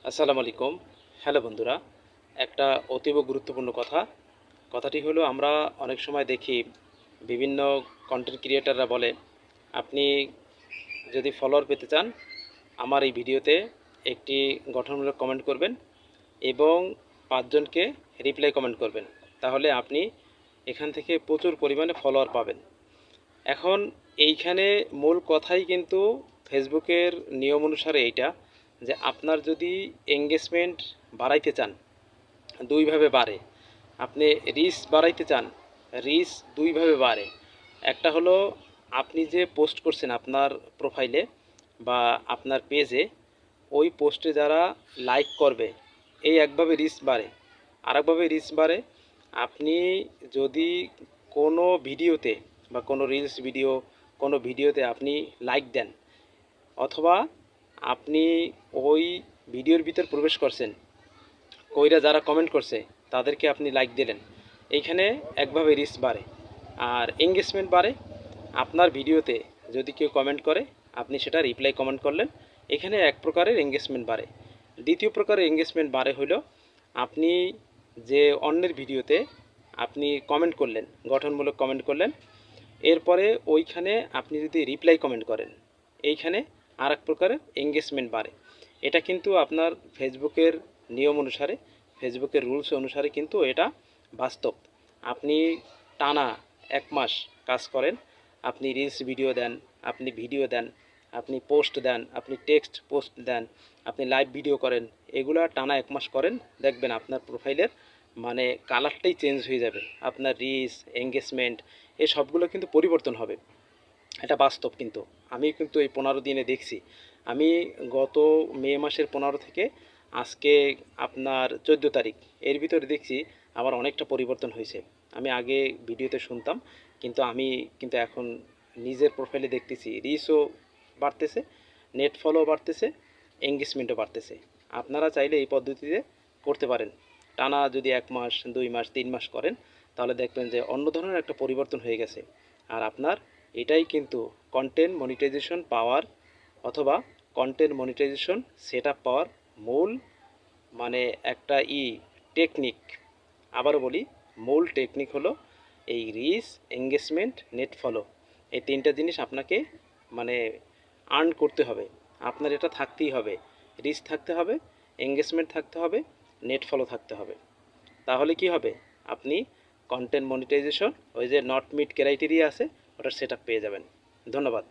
আসসালামু আলাইকুম। হ্যালো বন্ধুরা, একটা অতীব গুরুত্বপূর্ণ কথাটি হলো আমরা অনেক সময় দেখি বিভিন্ন কন্টেন্ট ক্রিয়েটাররা বলে আপনি যদি ফলোয়ার পেতে চান আমার এই ভিডিওতে একটি গঠনমূলক কমেন্ট করবেন এবং 5 জনকে রিপ্লাই কমেন্ট করবেন, তাহলে আপনি এখান থেকে প্রচুর পরিমাণে ফলোয়ার পাবেন। এখন এইখানে মূল কথাই কিন্তু ফেসবুকের নিয়ম অনুসারে এইটা যে আপনার যদি এঙ্গেজমেন্ট বাড়াইতে চান দুইভাবে বাড়ে, আপনি রিচ বাড়াইতে চান রিচ দুইভাবে বাড়ে। একটা হলো আপনি যে পোস্ট করছেন আপনার প্রোফাইলে বা আপনার পেজে, ওই পোস্টে যারা লাইক করবে এই একভাবে রিচ বাড়ে। আরেকভাবে রিচ বাড়ে আপনি যদি কোনো ভিডিওতে বা কোনো রিলস ভিডিও কোনো ভিডিওতে আপনি লাইক দেন, অথবা আপনি ওই ভিডিওর ভিতর প্রবেশ করছেন, কইরা যারা কমেন্ট করছে তাদেরকে আপনি লাইক দিলেন, এইখানে একভাবে রিচ বাড়ে আর এঙ্গেজমেন্ট বাড়ে। আপনার ভিডিওতে যদি কেউ কমেন্ট করে আপনি সেটা রিপ্লাই কমেন্ট করলেন, এখানে এক প্রকারের এঙ্গেজমেন্ট বাড়ে। দ্বিতীয় প্রকারের এঙ্গেজমেন্ট বাড়ে হলো আপনি যে অন্যের ভিডিওতে আপনি কমেন্ট করলেন, গঠনমূলক কমেন্ট করলেন, এরপরে ওইখানে আপনি যদি রিপ্লাই কমেন্ট করেন, এইখানে আর এক প্রকারের এঙ্গেজমেন্ট বাড়ে। এটা কিন্তু আপনার ফেসবুকের নিয়ম অনুসারে, ফেসবুকের রুলস অনুসারে কিন্তু এটা বাস্তব। আপনি টানা 1 মাস কাজ করেন, আপনি রিলস ভিডিও দেন, আপনি ভিডিও দেন, আপনি পোস্ট দেন, আপনি টেক্সট পোস্ট দেন, আপনি লাইভ ভিডিও করেন, এগুলা টানা 1 মাস করেন, দেখবেন আপনার প্রোফাইলের মানে কালারটাই চেঞ্জ হয়ে যাবে। আপনার রিচ, এঙ্গেজমেন্ট এই সবগুলো কিন্তু পরিবর্তন হবে। এটা বাস্তব, কিন্তু আমি কিন্তু এই 15 দিনে দেখছি। আমি গত মে মাসের 15 থেকে আজকে আপনার 14 তারিখ, এর ভিতরে দেখছি আমার অনেকটা পরিবর্তন হয়েছে। আমি আগে ভিডিওতে শুনতাম, কিন্তু আমি কিন্তু এখন নিজের প্রোফাইলে দেখতেছি রিচও বাড়তেছে, নেট ফলো বাড়তেছে, এঙ্গেজমেন্টও বাড়তেছে। আপনারা চাইলে এই পদ্ধতিতে করতে পারেন। টানা যদি 1 মাস, 2 মাস, 3 মাস করেন, তাহলে দেখবেন যে অন্য ধরনের একটা পরিবর্তন হয়ে গেছে। আর আপনার এটাই কিন্তু কন্টেন্ট মনিটাইজেশন পাওয়ার অথবা কন্টেন্ট মনিটাইজেশন সেট আপ পাওয়ার মূল মানে একটা টেকনিক। আবারও বলি, মূল টেকনিক হলো এই রিচ, এঙ্গেজমেন্ট, নেট ফলো, এই 3টা জিনিস আপনাকে মানে আর্ন করতে হবে। আপনার এটা থাকতেই হবে, রিচ থাকতে হবে, এঙ্গেজমেন্ট থাকতে হবে, নেট ফলো থাকতে হবে। তাহলে কি হবে, আপনি কন্টেন্ট মনিটাইজেশন ওই যে নট মিট ক্রাইটেরিয়া আছে ওটার সেট আপ পেয়ে যাবেন। ধন্যবাদ।